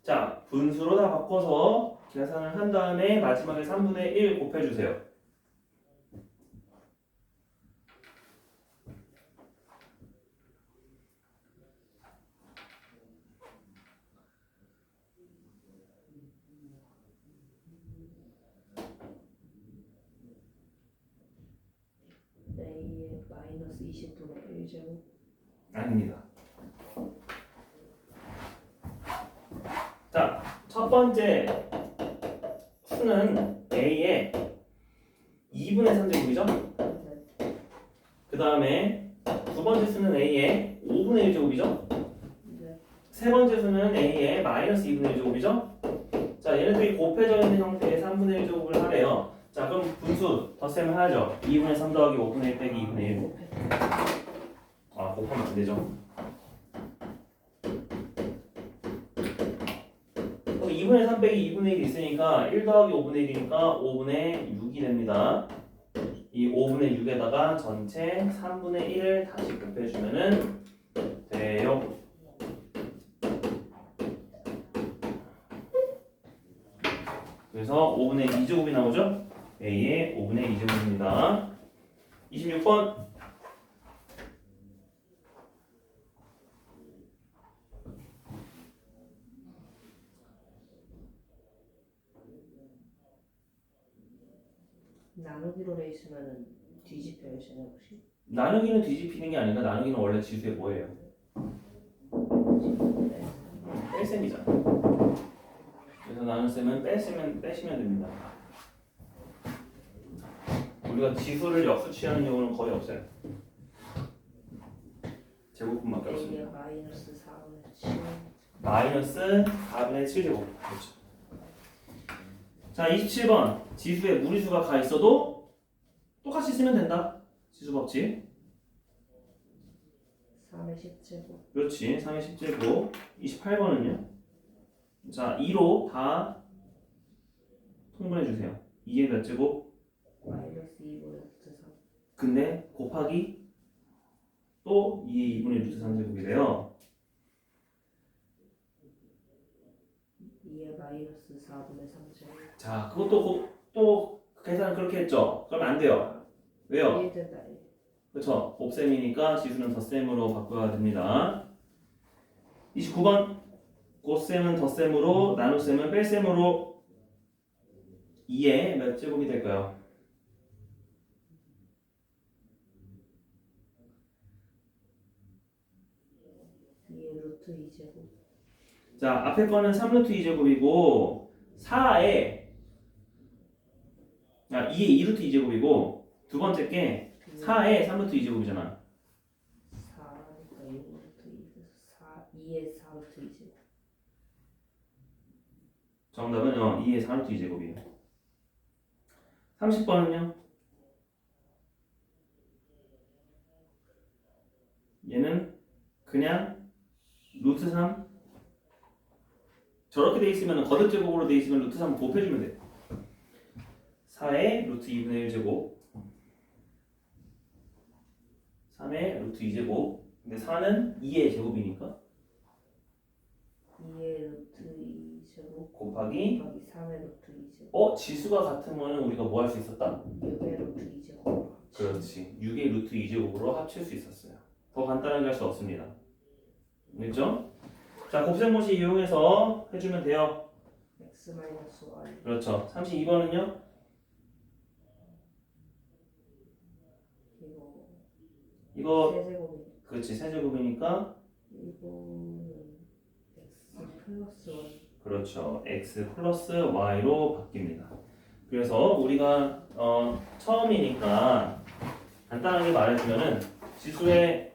S1: 자, 분수로 다 바꿔서 계산을 한 다음에 마지막에 3분의 1 곱해주세요.
S2: A의 마이너스 20분의 1제곱.
S1: 아닙니다. 자, 첫 번째 수는 A의 2분의 3제곱이죠? 그 다음에 두 번째 수는 A의 5분의 1제곱이죠?
S2: 네.
S1: 세 번째 수는 A의 마이너스 2분의 1제곱이죠? 자, 얘네들이 곱해져 있는 형태의 3분의 1제곱을 하래요. 자, 그럼 분수 덧셈을 해야죠. 2분의 3 더하기 5분의 1 빼기 2분의 1. 아, 곱하면 안 되죠. 그럼 2분의 3 빼기 2분의 1이 있으니까 1 더하기 5분의 1이니까 5분의 6이 됩니다. 이 5분의 6에다가 전체 3분의 1을 다시 곱해주면은 돼요. 그래서 5분의 2제곱이 나오죠? A의 5분의 2제곱입니다. 26번
S2: 나누기로 돼 있으면은 뒤집혀요, 쟤네 혹시?
S1: 나누기는 뒤집히는 게 아니라 나누기는 원래 지수에 뭐예요? 뺄셈이잖아. 그래서 나눗셈은 빼시면 됩니다. 우리가 지수를 역수 취하는 경우는 거의 없어요. 제곱분밖에 없습니다.
S2: A의 마이너스 4분의 7.
S1: 마이너스 4분의 7제곱. 그렇죠. 자, 27번 지수에 무리수가 가 있어도 똑같이 쓰면 된다. 지수 법칙.
S2: 3의 10제곱.
S1: 그렇지. 3의 10제곱. 28번은요? 자, 2로 다 통분해 주세요. 2의 몇 제곱?
S2: 마이너스 2분의 루트 3.
S1: 근데 곱하기 또 2의 2분의 루트 3제곱이래요.
S2: 2의 마이너스 4분의 3제곱.
S1: 자, 그것도 또 계산 그렇게 했죠? 그러면 안 돼요. 왜요?
S2: 1 된다. 1.
S1: 그렇죠. 곱셈이니까 지수는 덧셈으로 바꿔야 됩니다. 29번 곱셈은 덧셈으로 나눗셈은 뺄셈으로 2의 몇 제곱이 될까요?
S2: 2의 루트 2제곱.
S1: 자, 앞에 거는 3루트 2제곱이고 4에 2의 2루트 2제곱이고 두 번째 게 4에 3루트 2제곱이잖아.
S2: 4니까 6루트 2에서 2의 4루트 2제곱.
S1: 정답은 2의 4루트 2제곱이에요. 30번은요? 얘는 그냥 루트 3 저렇게 돼 있으면 거듭 제곱으로 돼 있으면 루트 3 곱해주면 돼. 4의 루트 2분의 1제곱 3의 루트 2제곱 근데 4는 2의 제곱이니까
S2: 2의 루트 2제곱
S1: 곱하기
S2: 3의 루트 2제곱.
S1: 지수가 같으면 우리가 뭐 할 수 있었다?
S2: 6의 루트 2제곱.
S1: 그렇지 6의 루트 2제곱으로 합칠 수 있었어요. 더 간단하게 할 수 없습니다. 됐죠? 자 곱셈모시 이용해서 해주면 돼요.
S2: x 마이너스 y.
S1: 그렇죠. 32번은요? 이거
S2: 세제곱이.
S1: 그렇지 세제곱이니까
S2: 이거는 x 플러스 y.
S1: 그렇죠. x 플러스 y로 바뀝니다. 그래서 우리가 처음이니까 간단하게 말해주면은 지수의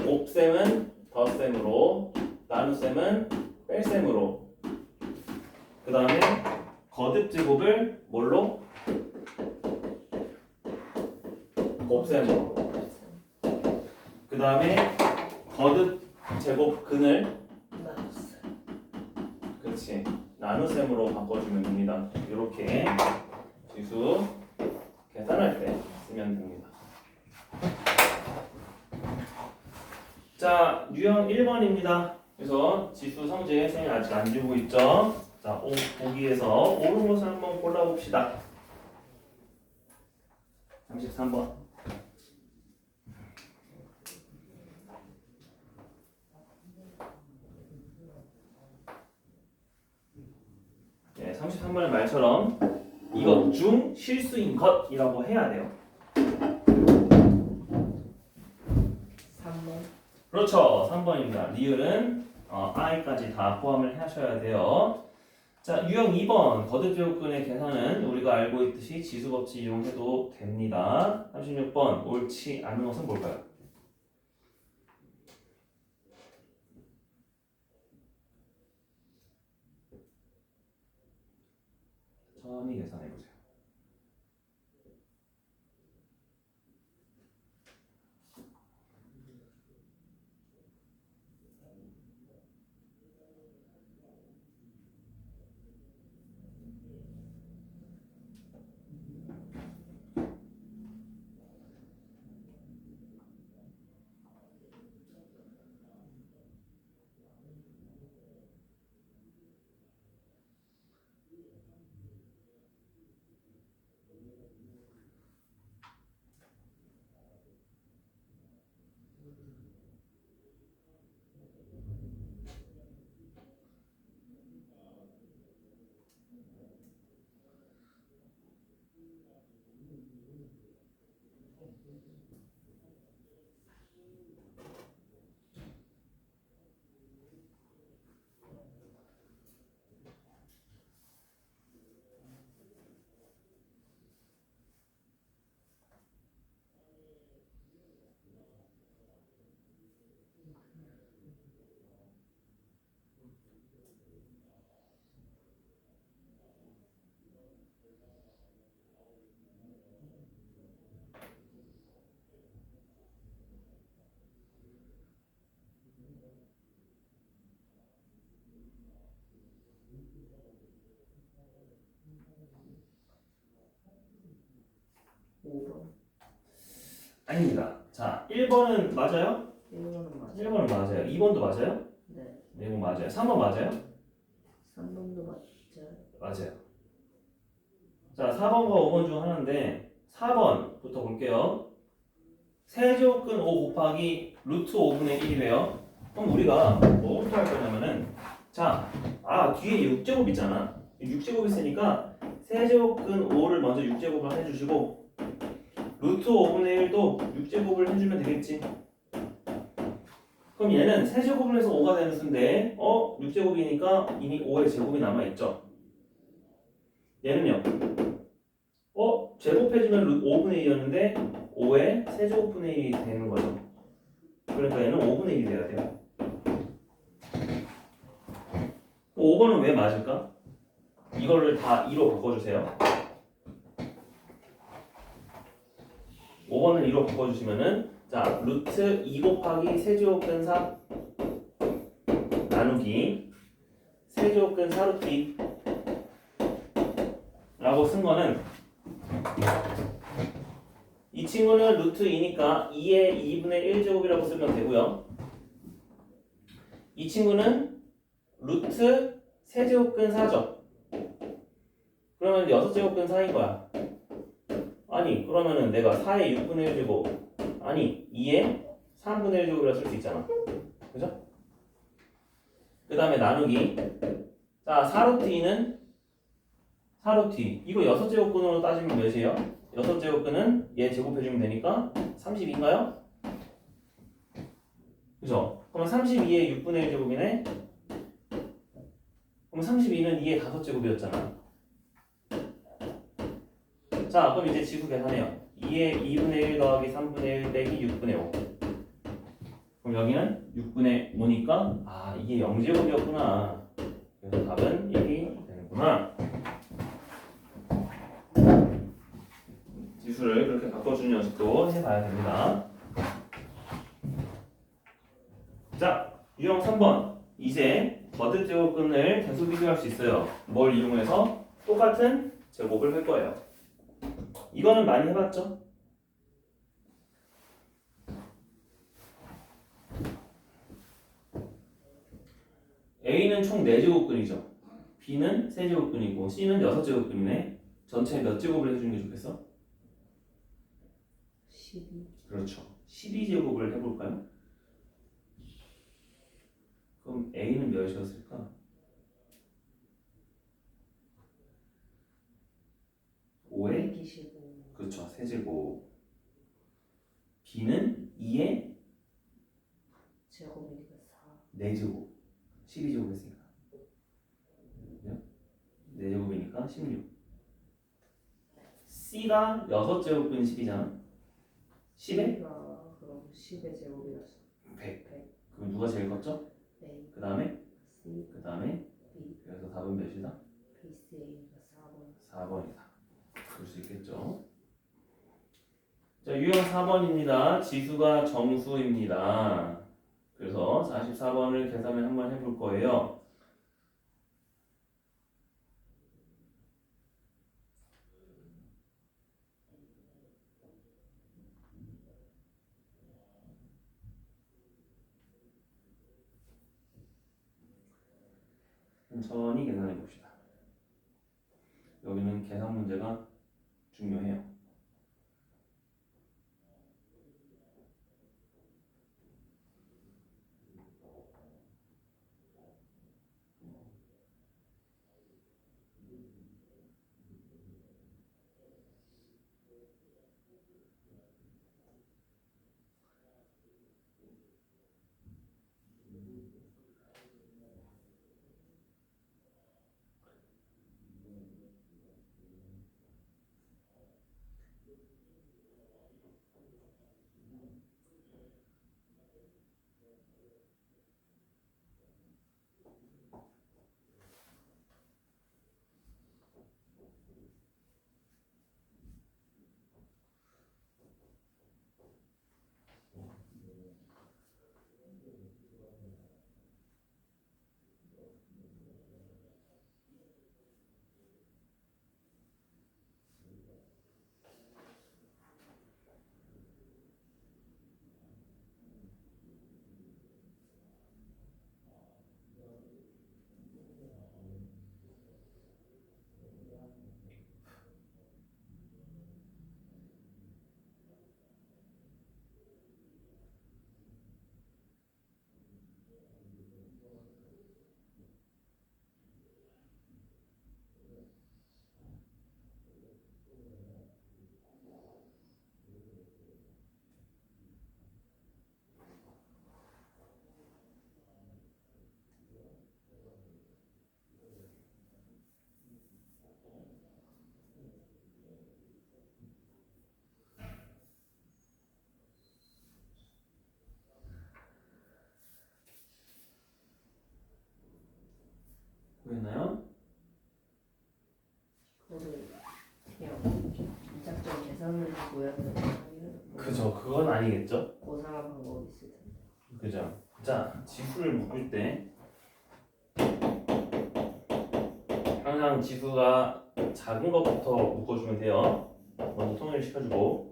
S1: 곱셈은 덧셈으로 나눗셈은 뺄셈으로 그 다음에 거듭 제곱을 뭘로? 곱셈으로 그 다음에 거듭 제곱 근을
S2: 나눴어요.
S1: 그렇지 나눗셈으로 바꿔주면 됩니다. 이렇게 지수 계산할 때 쓰면 됩니다. 자 유형 1번입니다. 그래서 지수 성질 쌤이 아직 안 주고 있죠. 자 보기에서 옳은 것을 한번 골라봅시다. 33번 네, 33번의 말처럼 이것 중 실수인 것이라고 해야 돼요.
S2: 3번.
S1: 그렇죠. 3번입니다. 리을은 i까지 다 포함을 하셔야 돼요. 자, 유형 2번 거듭 제곱근의 계산은 우리가 알고 있듯이 지수 법칙 이용해도 됩니다. 36번 옳지 않은 것은 뭘까요? 천천히 계산해 보세요.
S2: 5번.
S1: 아닙니다. 자, 1번은 맞아요?
S2: 1번은 맞아요.
S1: 1번은 맞아요. 2번도 맞아요?
S2: 네.
S1: 2번 맞아요. 3번 맞아요?
S2: 3번도 맞아요.
S1: 맞아요. 자, 4번과 5번 중 하나인데 4번부터 볼게요. 세제곱근 5 곱하기 루트 5분의 1이래요. 그럼 우리가 뭐부터 할 거냐면은 자, 뒤에 6제곱 있잖아. 6제곱 있으니까 세제곱근 5를 먼저 6제곱을 해주시고 루트 5분의 1도 6제곱을 해주면 되겠지. 그럼 얘는 세제곱을 해서 5가 되는 수인데 6제곱이니까 이미 5의 제곱이 남아있죠. 얘는요. 제곱해주면 5분의 2였는데 5의 세제곱분의 1이 되는 거죠. 그러니까 얘는 5분의 1이 돼야 돼요. 5번은 왜 맞을까? 이거를 다 2로 바꿔주세요. 5번을 2로 바꿔주시면은 자, 루트 2 곱하기 세제곱근 4 나누기 세제곱근 4루트 2라고 쓴 거는 이 친구는 루트 2니까 2의 2분의 1제곱이라고 쓰면 되고요. 이 친구는 루트 세제곱근 4죠. 그러면 6제곱근 4인 거야. 아니, 그러면은 내가 4의 6분의 1제곱 아니 2의 3분의 1제곱이라 쓸 수 있잖아. 그죠? 그 다음에 나누기 자 4루트 2는 4루트 2 이거 6제곱근으로 따지면 몇이에요? 6제곱근은 얘 제곱해주면 되니까 32인가요? 그죠? 그럼 32의 6분의 1제곱이네? 그럼 32는 2의 5제곱이었잖아. 자, 그럼 이제 지수 계산해요. 2의 2분의 1 더하기 3분의 1 빼기 6분의 5. 그럼 여기는 6분의 5니까 이게 0제곱이었구나. 그래서 답은 1이 되는구나. 지수를 그렇게 바꿔주는 연습도 해봐야 됩니다. 자, 유형 3번. 이제 거듭 제곱근을 계속 비교할 수 있어요. 뭘 이용해서? 똑같은 제곱을 할 거예요. 이거는 많이 해봤죠? A는 총 4제곱근이죠. B는 3제곱근이고 C는 6제곱근이네. 전체 몇 제곱을 해주는 게 좋겠어?
S2: 12.
S1: 그렇죠. 12제곱을 해볼까요? 그럼 A는 몇이었을까? 5에?
S2: 125.
S1: 그렇죠. 세제곱. B는 2에
S2: 제곱이니까 4.
S1: 4제곱. 12제곱 했으니까. 4제곱이니까 16. C가 6제곱분 10이잖아. 10에?
S2: B가 그럼 10의 제곱이라서
S1: 100.
S2: 100.
S1: 그럼 누가 제일 컸죠?
S2: A,
S1: 그 다음에?
S2: C,
S1: 그 다음에?
S2: B,
S1: 그래서 답은 몇이다?
S2: B, C, A가 4번.
S1: 4번이다. 볼 수 있겠죠? 자, 유형 4번입니다. 지수가 정수입니다. 그래서 44번을 계산을 한번 해볼 거예요. 천천히 계산해 봅시다. 여기는 계산 문제가 중요해요. 보였나요?
S2: 그거를 그냥 이착점 계산을 해고요.
S1: 그죠. 그건 아니겠죠.
S2: 고상한 방법이 있을 텐데.
S1: 그죠. 자, 지수를 묶을 때 항상 지수가 작은 것부터 묶어주면 돼요. 먼저 통일을 시켜주고.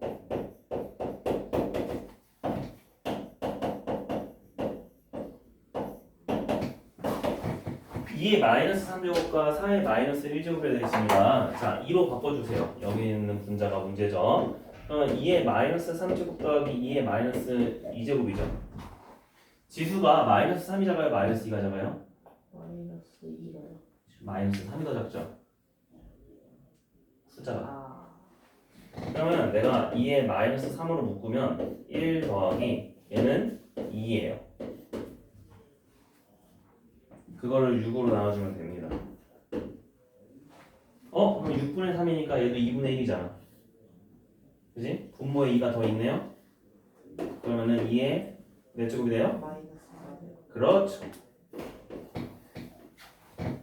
S1: 2의 마이너스 3제곱과 4의 마이너스 1제곱이 되어 있습니다. 자, 2로 바꿔주세요. 여기 있는 분자가 문제죠. 그러면 2의 마이너스 3제곱 더하기 2의 마이너스 2제곱이죠. 지수가 마이너스 3이 작아요? 마이너스 2가 작아요?
S2: 마이너스 2가요.
S1: 마이너스 3이 더 작죠. 숫자가.
S2: 아,
S1: 그러면 내가 2의 마이너스 3으로 묶으면 1 더하기 얘는 2예요. 그거를 6으로 나눠주면 됩니다. 그럼 6분의 3이니까 얘도 2분의 1이잖아. 그지? 분모에 2가 더 있네요. 그러면은 2에 몇 제곱이 돼요?
S2: 마이너스 4요.
S1: 그렇죠.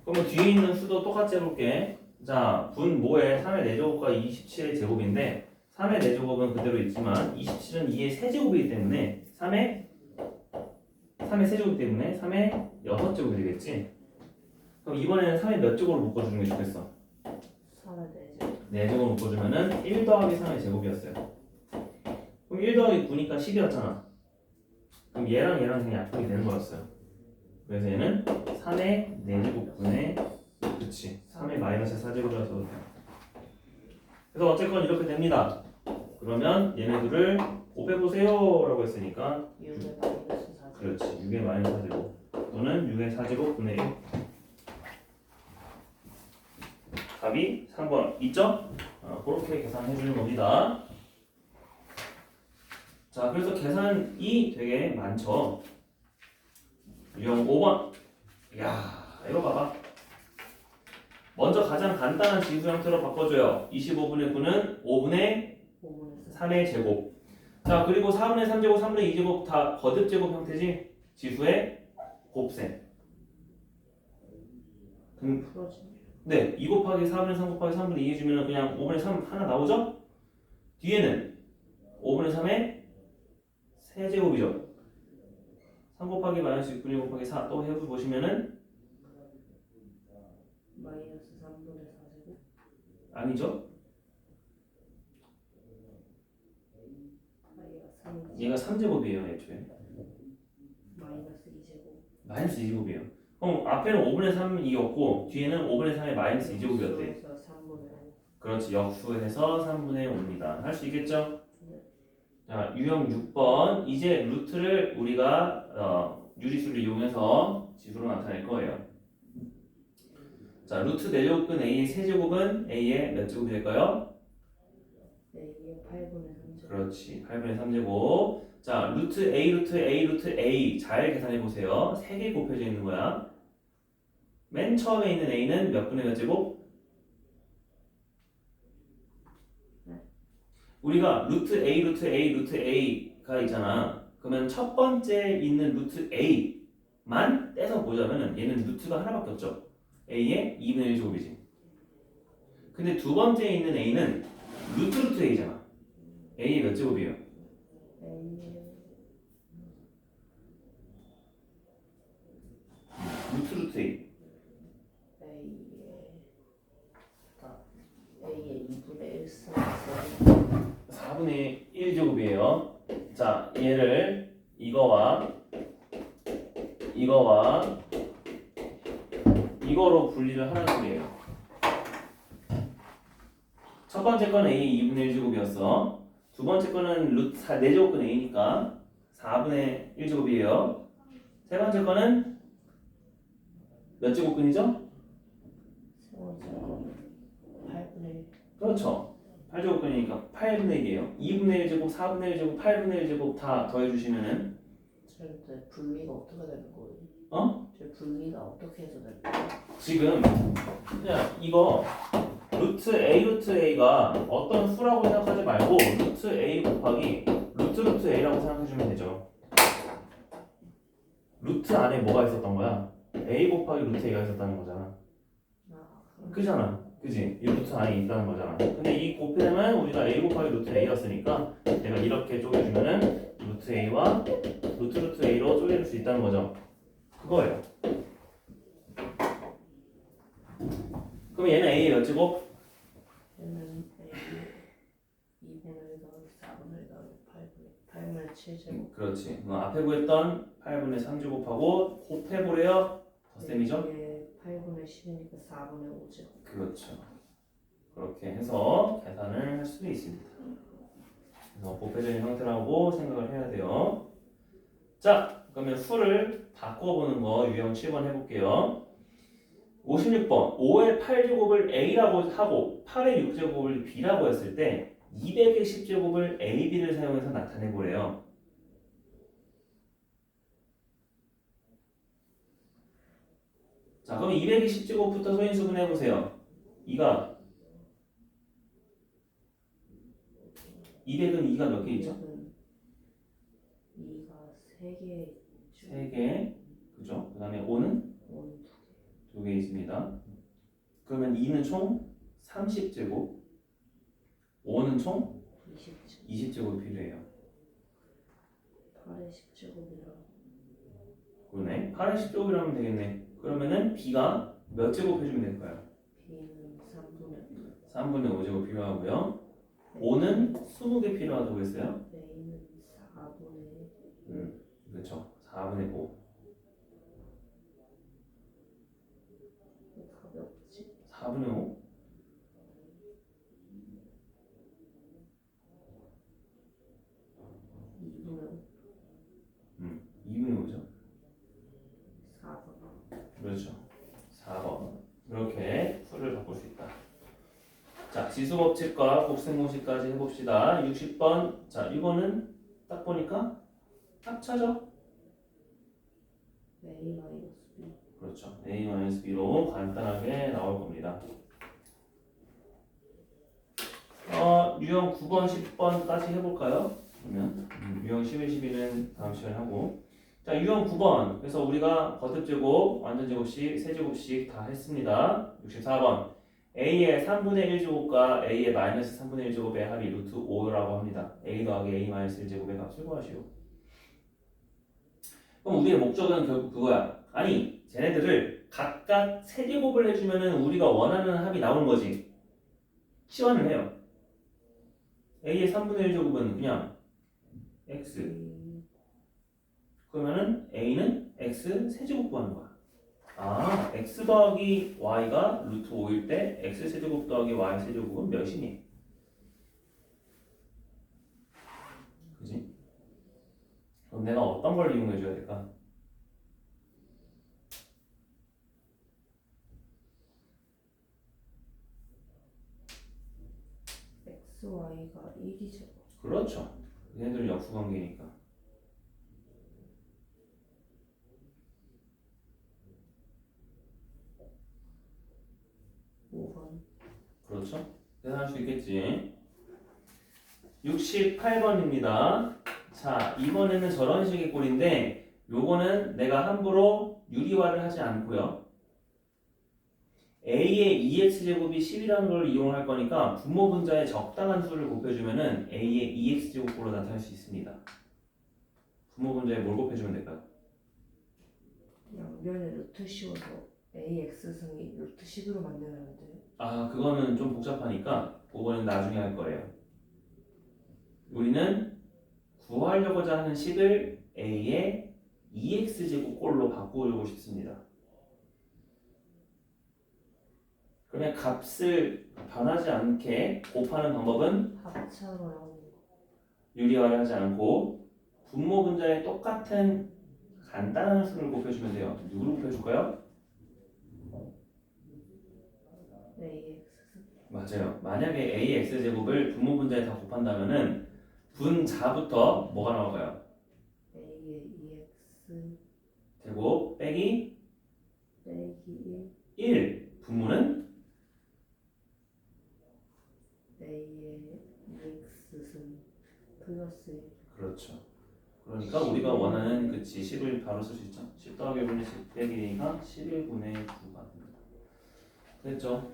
S1: 그러면 뒤에 있는 수도 똑같이 해볼게. 자, 분모에 3의 4제곱과 27의 제곱인데 3의 4제곱은 그대로 있지만 27은 2의 세제곱이기 때문에 3의 세제곱이기 때문에 3의 6제곱이 되겠지. 그럼 이번에는 3의 몇 제곱으로 묶어주는 게 좋겠어?
S2: 3의 4제곱.
S1: 4제곱 묶어주면은 1 더하기 3의 제곱이었어요. 그럼 1 더하기 9니까 10이었잖아. 그럼 얘랑 그냥 약분이 되는 거였어요. 그래서 얘는 3의 4제곱분의 그치 3의 마이너스 4제곱이라서 돼. 그래서 어쨌건 이렇게 됩니다. 그러면 얘네들을 곱해보세요 라고 했으니까
S2: 6의 마이너스 4제곱.
S1: 그렇지 6의 마이너스 4제곱 또는 6의 4제곱 분의 1. 답이 3번 있죠? 그렇게 계산해 주는 겁니다. 자, 그래서 계산이 되게 많죠. 유형 5번. 이야, 이거 봐봐. 먼저 가장 간단한 지수 형태로 바꿔줘요. 25분의 9는 5분의
S2: 5분의
S1: 3의 제곱. 자, 그리고 4분의 3제곱, 3분의 2제곱 다 거듭 제곱 형태지. 지수의 곱셈.
S2: 풀어지네.
S1: 네, 2 곱하기 4분의 3 곱하기 3분의 2 해주면 그냥 5분의 3 하나 나오죠? 뒤에는 5분의 3의 세제곱이죠. 3 곱하기 마이너스 6분의 1 곱하기 4 또 해보시면은
S2: 마이너스 3분의 4제곱.
S1: 아니죠? 얘가 3제곱이에요, 애초에.
S2: 마이너스 2제곱.
S1: 마이너스 2제곱이에요. 그럼 앞에는 5분의 3이었고 뒤에는 5분의 3의 마이너스 2제곱이었대.
S2: 그래서 3분의 5.
S1: 그렇지, 역수해서 3분의 5입니다. 할 수 있겠죠?
S2: 네.
S1: 자, 유형 6번. 이제 루트를 우리가 유리수를 이용해서 지수로 나타낼 거예요. 자, 루트 4제곱근 A의 세제곱은 A의 몇 제곱이 될까요?
S2: A의 8분의 3제곱.
S1: 그렇지, 8분의 3제곱. 자, 루트 A, 루트 A, 루트 A 잘 계산해 보세요. 3개 곱해져 있는 거야. 맨 처음에 있는 A는 몇 분의 몇 제곱?
S2: 네.
S1: 우리가 루트 A, 루트 A, 루트 A가 있잖아. 그러면 첫 번째 있는 루트 A만 떼서 보자면은 얘는 루트가 하나밖에 없죠. A의 2분의 1 제곱이지. 근데 두 번째 있는 A는 루트 A잖아. A의 몇 제곱이에요?
S2: A의
S1: 루트 A.
S2: A의 2분의 1 승에서
S1: 4분의 1 제곱이에요. 자, 얘를 이거와 이거로 분리를 하는 소리예요. 첫 번째 거는 A 2분의 1 제곱이었어. 두 번째 거는 루트 4제곱근 A니까 4분의 1 제곱이에요. 세 번째 거는 몇 제곱근이죠?
S2: 세 번째 거 8분의 1.
S1: 그렇죠. 8제곱근이니까 8분의 1이에요. 2분의 1 제곱, 4분의 1 제곱, 8분의 1 제곱 다 더해주시면은
S2: 제 분리가 어떻게 되는 거예요?
S1: 어?
S2: 제 분리가 어떻게 해서 되는 거예요?
S1: 지금 그냥 이거 루트 A가 어떤 수라고 생각하지 말고 루트 A 곱하기 루트 A라고 생각해주면 되죠. 루트 안에 뭐가 있었던 거야? A 곱하기 루트 A가 있었다는 거잖아. 그잖아. 그지? 이 루트 안에 있다는 거잖아. 근데 이 곱셈은 우리가 a 곱하기 루트 a였으니까 내가 이렇게 쪼개주면은 루트 a와 루트 a로 쪼개줄 수 있다는 거죠. 그거예요. 그럼 얘는 a의 몇 제곱?
S2: 얘는 A 2분의 1 더하기 4분의 1 더하기 8분의 7제곱.
S1: 그렇지. 앞에 구했던 8분의 3제곱하고 곱해보래요. 덧셈이죠?
S2: 이게 8분의 10이니까 4분의 5제곱.
S1: 그렇죠. 그렇게 해서 계산을 할 수도 있습니다. 그래서 곱해진 형태라고 생각을 해야 돼요. 자, 그러면 수를 바꿔보는 거 유형 7번 해볼게요. 56번 5의 8제곱을 a라고 하고 8의 6제곱을 b라고 했을 때 200의 10제곱을 a, b를 사용해서 나타내보래요. 자, 그럼 200의 10제곱부터 소인수분 해보세요. 2가 200은 2가 몇 개 있죠?
S2: 2가 3개.
S1: 3개. 그죠? 그 다음에 5는 2개 있습니다. 그러면 2는 총 30제곱, 5는 총
S2: 20제곱.
S1: 20제곱이 필요해요.
S2: 8의 10제곱이랑
S1: 그러네. 8의 10제곱이라면 되겠네. 그러면은 b가 몇 제곱 해주면 될까요?
S2: b는 3분의
S1: 3분의 5제곱 필요하고요. 5는 20개 필요하다고 했어요.
S2: a는 4분의
S1: 그렇죠. 4분의 5.
S2: 답이 없지.
S1: 4분의 5? 2분의 5죠.
S2: 4번.
S1: 그렇죠. 4번. 이렇게 풀을 바꿀 수 있다. 자, 지수법칙과 곱셈공식까지 해봅시다. 60번. 자, 이거는 딱 보니까 합차죠?
S2: a 마이너스 b.
S1: 그렇죠. a-b로 간단하게 나올 겁니다. 유형 9번, 10번까지 해볼까요? 그러면 유형 11, 12는 다음 시간에 하고, 자, 유형 9번. 그래서 우리가 거듭제곱, 완전제곱식, 세제곱식 다 했습니다. 64번. a의 3분의 1제곱과 a의 마이너스 3분의 1제곱의 합이 루트 5라고 합니다. a 더하기 a 마이너스 1제곱의 값을 구하시오. 그럼 우리의 목적은 결국 그거야. 아니, 쟤네들을 각각 세제곱을 해주면은 우리가 원하는 합이 나오는 거지. 치환을 해요. a의 3분의 1제곱은 그냥 x. 그러면은 a는 x 세제곱 구하는 거야. 아, x 더하기 y가 루트 5일 때 x 세제곱 더하기 y 세제곱은 몇이니? 그지? 그럼 내가 어떤 걸 이용해 줘야 될까?
S2: x, y가 1이죠.
S1: 그렇죠. 얘네들은 역수관계니까.
S2: 5번.
S1: 그렇죠? 계산할 수 있겠지. 68번입니다. 자, 이번에는 저런 식의 꼴인데 요거는 내가 함부로 유리화를 하지 않고요. a의 2x제곱이 10이라는 걸 이용할 거니까 분모 분자의 적당한 수를 곱해주면은 a의 2x제곱꼴로 나타낼 수 있습니다. 분모 분자에 뭘 곱해주면 될까요?
S2: 양변에 루트 씌워서 ax 승이 루트 10으로 만드는데
S1: 아, 그거는 좀 복잡하니까 그거는 나중에 할 거예요. 우리는 구하려고자 하는 식을 a의 2x제곱꼴로 바꾸려고 싶습니다. 그러면 값을 변하지 않게 곱하는 방법은
S2: 합차로 나오는 거.
S1: 유리화를 하지 않고 분모 분자에 똑같은 간단한 수를 곱해주면 돼요. 누구를 곱해줄까요?
S2: ax
S1: 맞아요. 만약에 ax제곱을 분모 분자에 다 곱한다면은 분자부터 뭐가 나올까요?
S2: a의 2x
S1: 제곱 빼기
S2: 빼기
S1: 1. 분모는
S2: a의 2x 승 플러스 1.
S1: 그렇죠. 그러니까 우리가 원하는 그 10을 바로 쓸 수 있죠. 10 더하기 1분의 10 빼기 2가 11분의 9가 됩니다. 됐죠?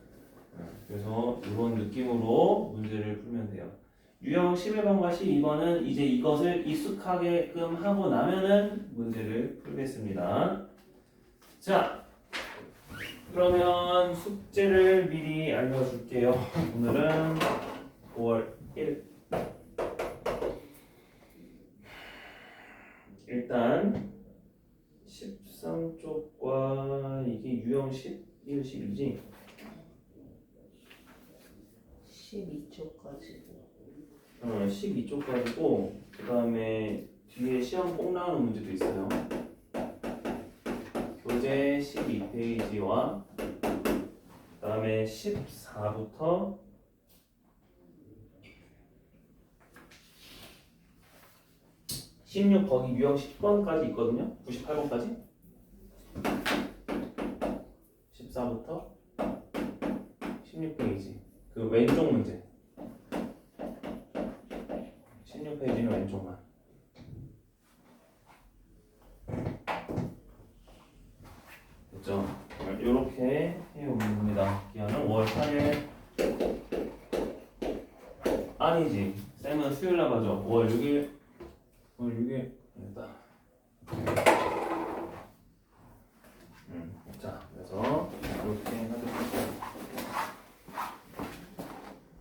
S1: 그래서 이런 느낌으로 문제를 풀면 돼요. 유형 11번과 12번은 이제 이것을 익숙하게끔 하고 나면은 문제를 풀겠습니다. 자, 그러면 숙제를 미리 알려줄게요. 오늘은 5월 1일. 일단 13쪽과 이게 유형 11, 12지?
S2: 12초까지.
S1: 12쪽까지고 그 다음에 뒤에 시험 꼭 나오는 문제도 있어요. 교재 12페이지와 그 다음에 14부터 16 거기 유형 10번까지 있거든요. 98번까지 14부터 16페이지 그 왼쪽 문제 16페이지는 왼쪽만. 됐죠? 이렇게 해옵니다. 기한은 5월 8일. 아니지. 쌤은 수요일 날 가죠. 5월 6일. 5월 6일. 됐다.